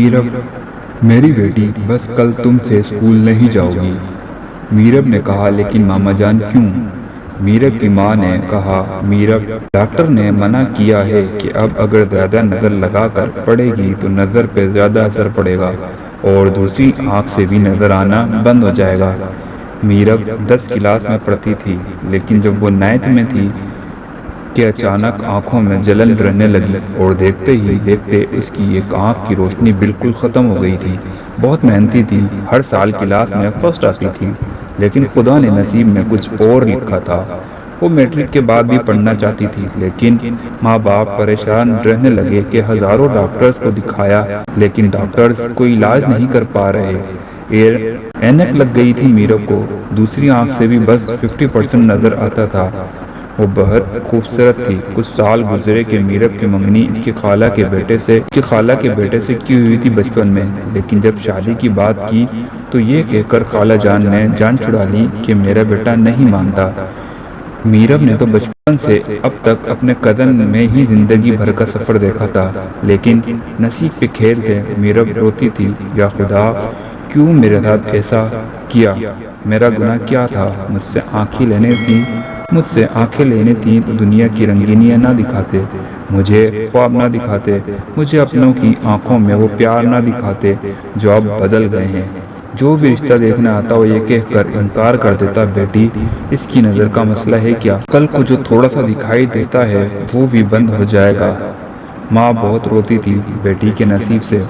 میرب: میری بیٹی، بس کل تم سے اسکول نہیں جاؤ گی۔ میرب نے کہا لیکن ماما جان کیوں؟ میرب کی ماں نے کہا میرب، ڈاکٹر نے منع کیا ہے کہ اب اگر زیادہ نظر لگا کر پڑھے گی تو نظر پہ زیادہ اثر پڑے گا اور دوسری آنکھ سے بھی نظر آنا بند ہو جائے گا۔ میرب 10 کلاس میں پڑھتی تھی، لیکن جب وہ 9th میں تھی کہ اچانک آنکھوں میں جلن رہنے لگی اور دیکھتے ہی دیکھتے اس کی ایک آنکھ کی روشنی بالکل ختم ہو گئی تھی۔ بہت محنتی تھی، ہر سال کلاس میں فرسٹ آتی تھی، لیکن خدا نے نصیب میں کچھ اور لکھا تھا۔ وہ میٹرک کے بعد بھی پڑھنا چاہتی تھی، لیکن ماں باپ پریشان رہنے لگے کہ ہزاروں ڈاکٹرز کو دکھایا لیکن ڈاکٹرز کوئی علاج نہیں کر پا رہے۔ اینک لگ گئی تھی میرب کو، دوسری آنکھ سے بھی بس 50% نظر آتا تھا۔ وہ بہت خوبصورت تھی۔ کچھ سال گزرے کہ میرب کی منگنی اس کی خالہ کے بیٹے سے کی ہوئی تھی بچپن میں، لیکن جب شادی کی بات کی تو یہ کہہ کر خالہ جان نے جان چھڑا لی کہ میرا بیٹا نہیں مانتا۔ میرب نے تو بچپن سے اب تک اپنے قدم میں ہی زندگی بھر کا سفر دیکھا تھا، لیکن نصیب پہ کھیل تھے۔ میرب روتی تھی، یا خدا کیوں میرے ساتھ ایسا کیا؟ میرا گناہ کیا تھا؟ مجھ سے آنکھیں لینے تھیں تو دنیا کی رنگینیاں نہ دکھاتے، مجھے خواب نہ دکھاتے، مجھے اپنوں کی آنکھوں میں وہ پیار نہ دکھاتے جو اب بدل گئے ہیں۔ جو بھی رشتہ دیکھنے آتا وہ یہ کہہ کر انکار کر دیتا، بیٹی اس کی نظر کا مسئلہ ہے کیا، کل کو جو تھوڑا سا دکھائی دیتا ہے وہ بھی بند ہو جائے گا۔ ماں بہت روتی تھی، بیٹی کے نصیب سے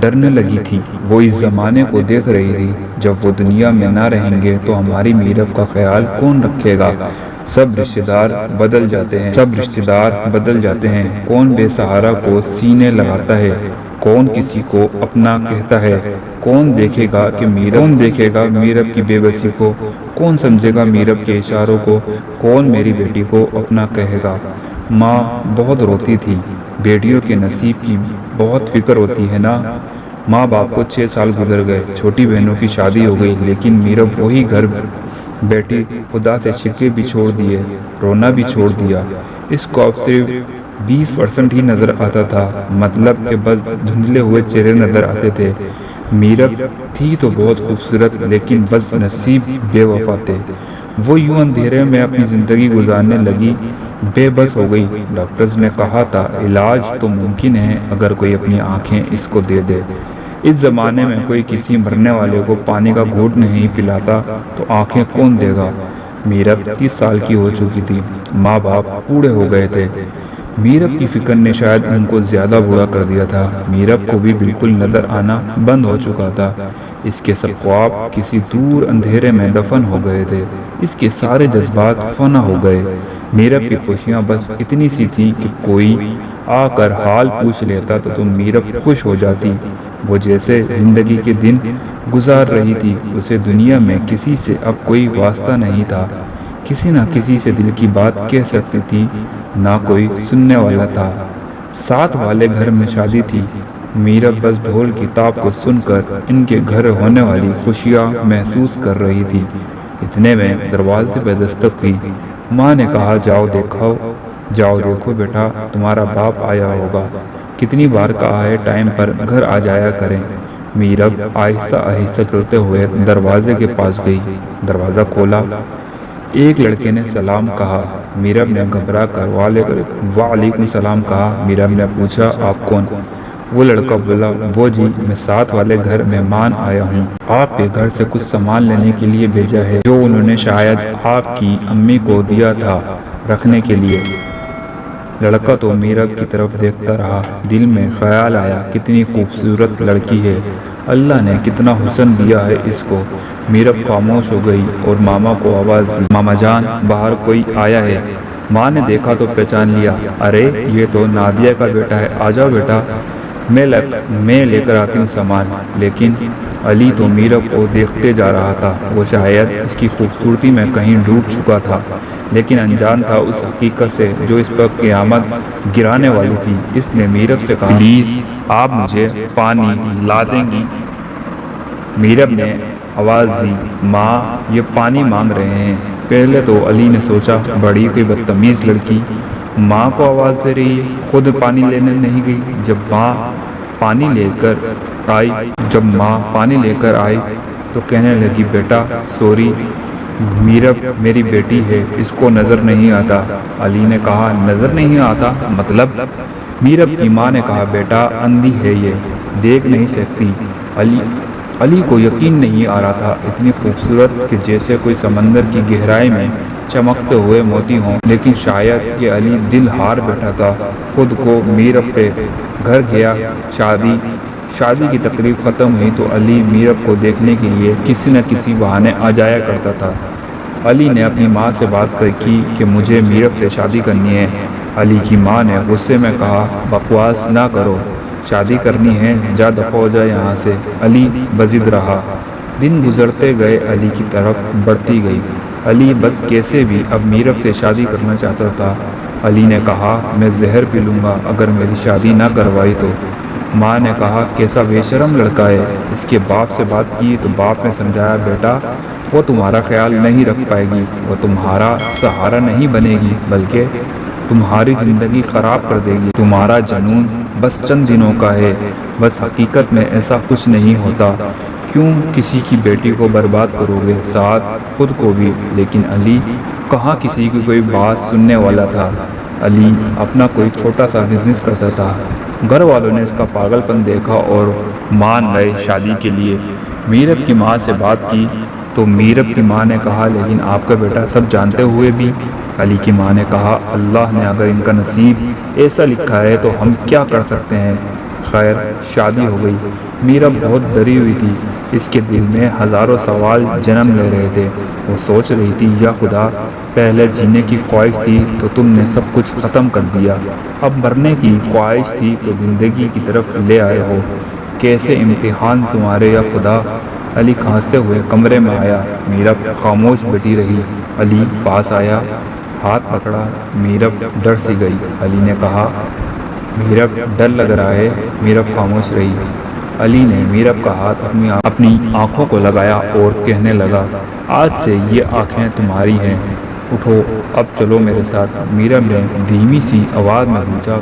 ڈرنے لگی تھی۔ وہ اس زمانے کو دیکھ رہی تھی، جب وہ دنیا میں نہ رہیں گے تو ہماری میرب کا خیال کون رکھے گا؟ سب رشتہ دار بدل جاتے ہیں، کون بے سہارا کو سینے لگاتا ہے، کون کسی کو اپنا کہتا ہے، کون دیکھے گا میرب کی بے بسی کو، کون سمجھے گا میرب کے اشاروں کو، کون میری بیٹی کو اپنا کہے گا؟ ماں بہت روتی تھی۔ بیٹیوں کے نصیب کی بہت فکر ہوتی ہے نا۔ ماں باپ کو 6 سال گزر گئے، چھوٹی بہنوں کی شادی ہو گئی، لیکن میرب وہی گھر بیٹی، خدا سے شکوے بھی چھوڑ دیے، رونا بھی چھوڑ دیا۔ اس کو اب صرف 20% ہی نظر آتا تھا، مطلب کہ بس دھندلے ہوئے چہرے نظر آتے تھے۔ میرب تھی تو بہت خوبصورت، لیکن بس نصیب بے وفا تھے۔ وہ یوں اندھیرے میں اپنی زندگی گزارنے لگی، بے بس ہو گئی۔ ڈاکٹرز نے کہا تھا علاج تو ممکن ہے اگر کوئی اپنی آنکھیں اس کو دے دے۔ اس زمانے میں کوئی کسی مرنے والے کو پانی کا گھونٹ نہیں پلاتا تو آنکھیں کون دے گا؟ میرب 30 سال کی ہو چکی تھی، ماں باپ بوڑھے ہو گئے تھے۔ میرب کی فکر نے شاید ان کو زیادہ برا کر دیا تھا۔ میرب کو بھی بالکل نظر آنا بند ہو چکا تھا۔ اس کے سب خواب کسی دور اندھیرے میں دفن ہو گئے تھے، اس کے سارے جذبات فنا ہو گئے۔ میرب کی خوشیاں بس اتنی سی تھی کہ کوئی آ کر حال پوچھ لیتا تو میرب خوش ہو جاتی۔ وہ جیسے زندگی کے دن گزار رہی تھی، اسے دنیا میں کسی سے اب کوئی واسطہ نہیں تھا، کسی نہ کسی سے دل کی بات کہہ سکتی تھی، نہ کوئی سننے والا تھا۔ ساتھ والے گھر میں شادی تھی، میرب بس ڈھول کی تاپ کو سن کر ان کے گھر ہونے والی خوشیاں محسوس کر رہی تھی۔ اتنے میں دروازے پہ دستک ہوئی۔ ماں نے کہا جاؤ دیکھو بیٹا، تمہارا باپ آیا ہوگا، کتنی بار کہا ہے ٹائم پر گھر آ جایا کریں۔ میرب آہستہ آہستہ چلتے ہوئے دروازے کے پاس گئی، دروازہ کھولا، ایک لڑکے نے سلام کہا۔ میرب نے گھبرا کر وعلیکم السلام کہا۔ میرب نے پوچھا آپ کون؟ وہ لڑکا بولا وہ جی، میں ساتھ والے گھر مہمان آیا ہوں، آپ کے گھر سے کچھ سامان لینے کے لیے بھیجا ہے جو انہوں نے شاید آپ کی امی کو دیا تھا رکھنے کے لیے۔ لڑکا تو میرب کی طرف دیکھتا رہا، دل میں خیال آیا کتنی خوبصورت لڑکی ہے، اللہ نے کتنا حسن دیا ہے اس کو۔ میرب خاموش ہو گئی اور ماما کو آواز دی، ماما جان باہر کوئی آیا ہے۔ ماں نے دیکھا تو پہچان لیا، ارے یہ تو نادیہ کا بیٹا ہے، آ جاؤ بیٹا، میں لے کر آتی ہوں سامان۔ لیکن علی تو میرب کو دیکھتے جا رہا تھا، وہ شاید اس کی خوبصورتی میں کہیں ڈوب چکا تھا، لیکن انجان تھا اس حقیقت سے جو اس پر قیامت گرانے والی تھی۔ اس نے میرب سے کہا پلیز آپ مجھے پانی لا دیں گی؟ میرب نے آواز دی، ماں یہ پانی مانگ رہے ہیں۔ پہلے تو علی نے سوچا بڑی کوئی بدتمیز لڑکی، ماں کو آواز دے رہی ہے، خود پانی لینے نہیں گئی۔ جب ماں پانی لے کر آئی۔ جب ماں پانی لے کر آئی تو کہنے لگی، بیٹا سوری، میرب میری بیٹی ہے، اس کو نظر نہیں آتا۔ علی نے کہا، نظر نہیں آتا مطلب؟ میرب کی ماں نے کہا، بیٹا اندھی ہے، یہ دیکھ نہیں سکتی۔ علی کو یقین نہیں آ رہا تھا، اتنی خوبصورت کہ جیسے کوئی سمندر کی گہرائی میں چمکتے ہوئے موتی ہوں، لیکن شاید کہ علی دل ہار بیٹھا تھا خود کو۔ میرب کے گھر گیا، شادی کی تقریب ختم ہوئی تو علی میرب کو دیکھنے کے لیے کسی نہ کسی بہانے آ جایا کرتا تھا۔ علی نے اپنی ماں سے بات کی کہ مجھے میرب سے شادی کرنی ہے۔ علی کی ماں نے غصے میں کہا، بکواس نہ کرو، شادی کرنی ہے، جا دفع ہو جائے یہاں سے۔ علی بضد رہا، دن گزرتے گئے، علی کی طرف بڑھتی گئی۔ علی بس کیسے بھی اب میرب سے شادی کرنا چاہتا تھا۔ علی نے کہا، میں زہر پی لوں گا اگر میری شادی نہ کروائی تو۔ ماں نے کہا، کیسا بے شرم لڑکا ہے۔ اس کے باپ سے بات کی تو باپ نے سمجھایا، بیٹا وہ تمہارا خیال نہیں رکھ پائے گی، وہ تمہارا سہارا نہیں بنے گی، بلکہ تمہاری زندگی خراب کر دے گی۔ تمہارا جنون بس چند دنوں کا ہے، بس حقیقت میں ایسا کچھ نہیں ہوتا۔ کیوں کسی کی بیٹی کو برباد کرو گے، ساتھ خود کو بھی؟ لیکن علی کہاں کسی کی کوئی بات سننے والا تھا۔ علی اپنا کوئی چھوٹا سا بزنس کرتا تھا۔ گھر والوں نے اس کا پاگل پن دیکھا اور مان گئے شادی کے لیے۔ میرب کی ماں سے بات کی تو میرب کی ماں نے کہا، لیکن آپ کا بیٹا سب جانتے ہوئے بھی؟ علی کی ماں نے کہا، اللہ نے اگر ان کا نصیب ایسا لکھا ہے تو ہم کیا کر سکتے ہیں۔ خیر شادی ہو گئی۔ میرب بہت ڈری ہوئی تھی، اس کے دل میں ہزاروں سوال جنم لے رہے تھے۔ وہ سوچ رہی تھی، یا خدا، پہلے جینے کی خواہش تھی تو تم نے سب کچھ ختم کر دیا، اب مرنے کی خواہش تھی تو زندگی کی طرف لے آئے ہو، کیسے امتحان تمہارے یا خدا۔ علی کھانستے ہوئے کمرے میں آیا، میرب خاموش بیٹھی رہی۔ علی پاس آیا، ہاتھ پکڑا، میرب ڈر سی گئی۔ علی نے کہا، میرب ڈر لگ رہا ہے۔ میرب خاموش رہی۔ علی نے میرب کا ہاتھ اپنی آنکھوں کو لگایا اور کہنے لگا، آج سے یہ آنکھیں تمہاری ہیں، اٹھو اب چلو میرے ساتھ۔ میرب نے دھیمی سی آواز میں پوچھا،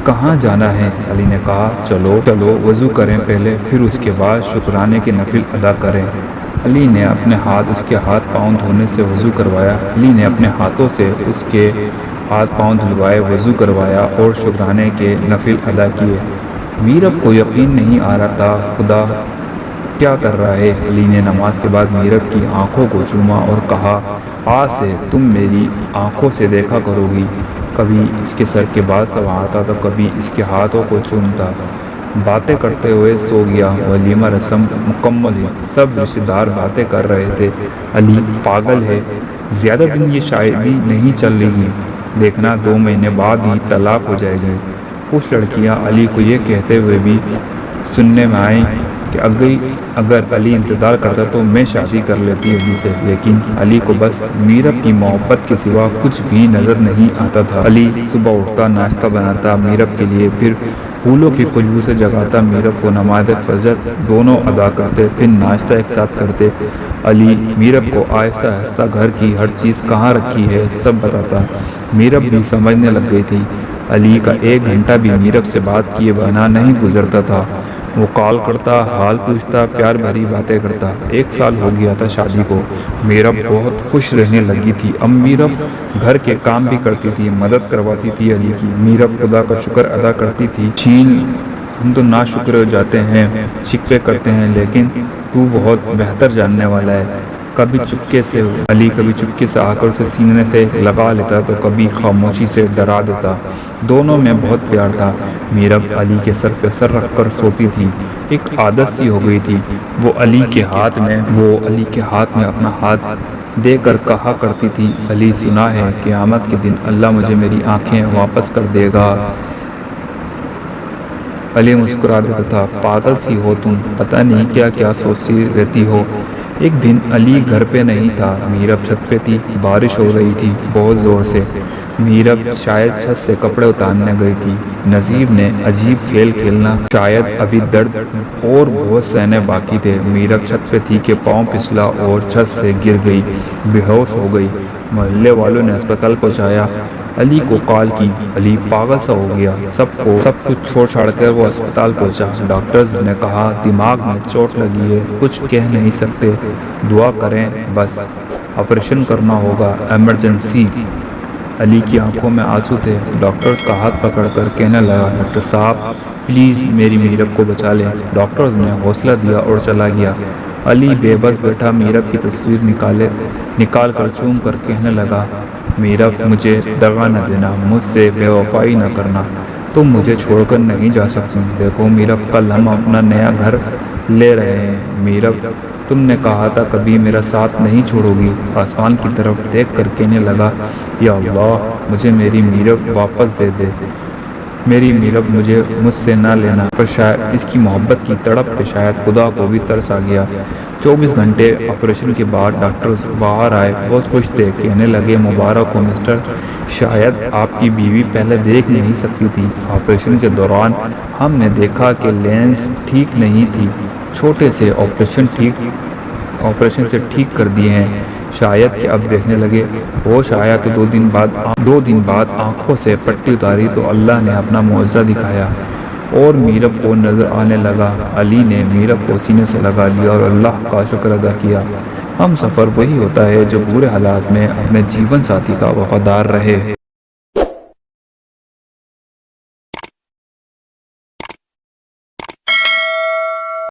کہاں جانا ہے؟ علی نے کہا، چلو وضو کریں پہلے، پھر اس کے بعد شکرانے کے نفل ادا کریں۔ علی نے اپنے ہاتھ اس کے ہاتھ پاؤں دھونے سے وضو کروایا۔ علی نے اپنے ہاتھوں سے اس کے ہاتھ پاؤں دھلوائے، وضو کروایا اور شکرانے کے نفل ادا کیے۔ میرب کو یقین نہیں آ رہا تھا، خدا کیا کر رہا ہے۔ علی نے نماز کے بعد میرب کی آنکھوں کو چوما اور کہا، آج سے تم میری آنکھوں سے دیکھا کرو گی۔ کبھی اس کے سر کے بال سنوارتا تو کبھی اس کے ہاتھوں کو چومتا۔ باتیں کرتے ہوئے سو گیا۔ ولیمہ رسم مکمل ہوئی، سب رشتہ دار باتیں کر رہے تھے، علی پاگل ہے، زیادہ دن یہ شادی نہیں چل رہی، دیکھنا 2 مہینے بعد ہی طلاق ہو جائے گی۔ کچھ لڑکیاں علی کو یہ کہتے ہوئے بھی سننے میں آئیں کہ اگر علی انتظار کرتا تو میں شادی کر لیتی علی سے، لیکن علی کو بس میرب کی محبت کے سوا کچھ بھی نظر نہیں آتا تھا۔ علی صبح اٹھتا، ناشتہ بناتا میرب کے لیے، پھر پھولوں کی خوشبو سے جگاتا میرب کو، نماز فجر دونوں ادا کرتے، پھر ناشتہ ایک ساتھ کرتے۔ علی میرب کو آہستہ آہستہ گھر کی ہر چیز کہاں رکھی ہے سب بتاتا۔ میرب بھی سمجھنے لگ گئی تھی۔ علی کا 1 گھنٹہ بھی میرب سے بات کیے بنا نہیں گزرتا تھا۔ وہ کال کرتا، حال پوچھتا، پیار بھری باتیں کرتا۔ 1 سال ہو گیا تھا شادی کو۔ میرب بہت خوش رہنے لگی تھی۔ اب میرب گھر کے کام بھی کرتی تھی، مدد کرواتی تھی علی کی۔ میرب خدا کا شکر ادا کرتی تھی، ہم تو ناشکر ہو جاتے ہیں، شکوے کرتے ہیں، لیکن تو بہت بہتر جاننے والا ہے۔ کبھی چپکے سے آ کر اسے سینے سے لگا لیتا تو کبھی خاموشی سے ڈرا دیتا۔ دونوں میں بہت پیار تھا۔ میرب علی کے سر پہ سر رکھ کر سوتی تھی، ایک عادت سی ہو گئی تھی۔ وہ علی کے ہاتھ میں اپنا ہاتھ دے کر کہا کرتی تھی، علی سنا ہے قیامت کے دن اللہ مجھے میری آنکھیں واپس کر دے گا۔ علی مسکرا دیتا تھا، پاگل سی ہو تم، پتہ نہیں کیا کیا سوچتی رہتی ہو۔ ایک دن علی گھر پہ نہیں تھا، میرب چھت پہ تھی، بارش ہو رہی تھی بہت زور سے۔ میرب شاید چھت سے کپڑے اتارنے گئی تھی۔ نصیب نے عجیب کھیل کھیلنا، شاید ابھی درد اور بہت سہنے باقی تھے۔ میرب چھت پہ تھی کہ پاؤں پھسلا اور چھت سے گر گئی، بے ہوش ہو گئی۔ محلے والوں نے ہسپتال پہنچایا۔ علی کو کال کی۔ علی پاگل سا ہو گیا، سب کچھ چھوڑ کر وہ اسپتال پہنچا۔ ڈاکٹرز نے کہا دماغ میں چوٹ لگی ہے، کچھ کہہ نہیں سکتے، دعا کریں بس، آپریشن کرنا ہوگا، ایمرجنسی۔ علی کی آنکھوں میں آنسو تھے۔ ڈاکٹرز کا ہاتھ پکڑ کر کہنے لگا ڈاکٹر صاحب پلیز میری میرب کو بچا لیں۔ ڈاکٹرز نے حوصلہ دیا اور چلا گیا۔ علی بے بس بیٹھا میرب کی تصویر نکال کر چوم کر کہنے لگا میرب مجھے دغا نہ دینا، مجھ سے بے وفائی نہ کرنا، تم مجھے چھوڑ کر نہیں جا سکتی۔ دیکھو میرب کل ہم اپنا نیا گھر لے رہے ہیں، میرب تم نے کہا تھا کبھی میرا ساتھ نہیں چھوڑو گی۔ آسمان کی طرف دیکھ کر کہنے لگا یا اللہ مجھے میری میرب واپس دے دے، میری میرب مجھ سے نہ لینا۔ پر شاید اس کی محبت کی تڑپ پہ شاید خدا کو بھی ترس آ گیا۔ 24 گھنٹے آپریشن کے بعد ڈاکٹرز باہر آئے، بہت خوش تھے، کہنے لگے مبارک ہو مسٹر، شاید آپ کی بیوی پہلے دیکھ نہیں سکتی تھی، آپریشن کے دوران ہم نے دیکھا کہ لینس ٹھیک نہیں تھی، چھوٹے سے آپریشن سے ٹھیک کر دیے ہیں، شاید کہ اب دیکھنے لگے۔ ہوش آیا تو 2 دن بعد آنکھوں سے پٹی اتاری تو اللہ نے اپنا معجزہ دکھایا اور میرب کو نظر آنے لگا۔ علی نے میرب کو سینے سے لگا لیا اور اللہ کا شکر ادا کیا۔ ہم سفر وہی ہوتا ہے جو برے حالات میں اپنے جیون ساتھی کا وفادار رہے۔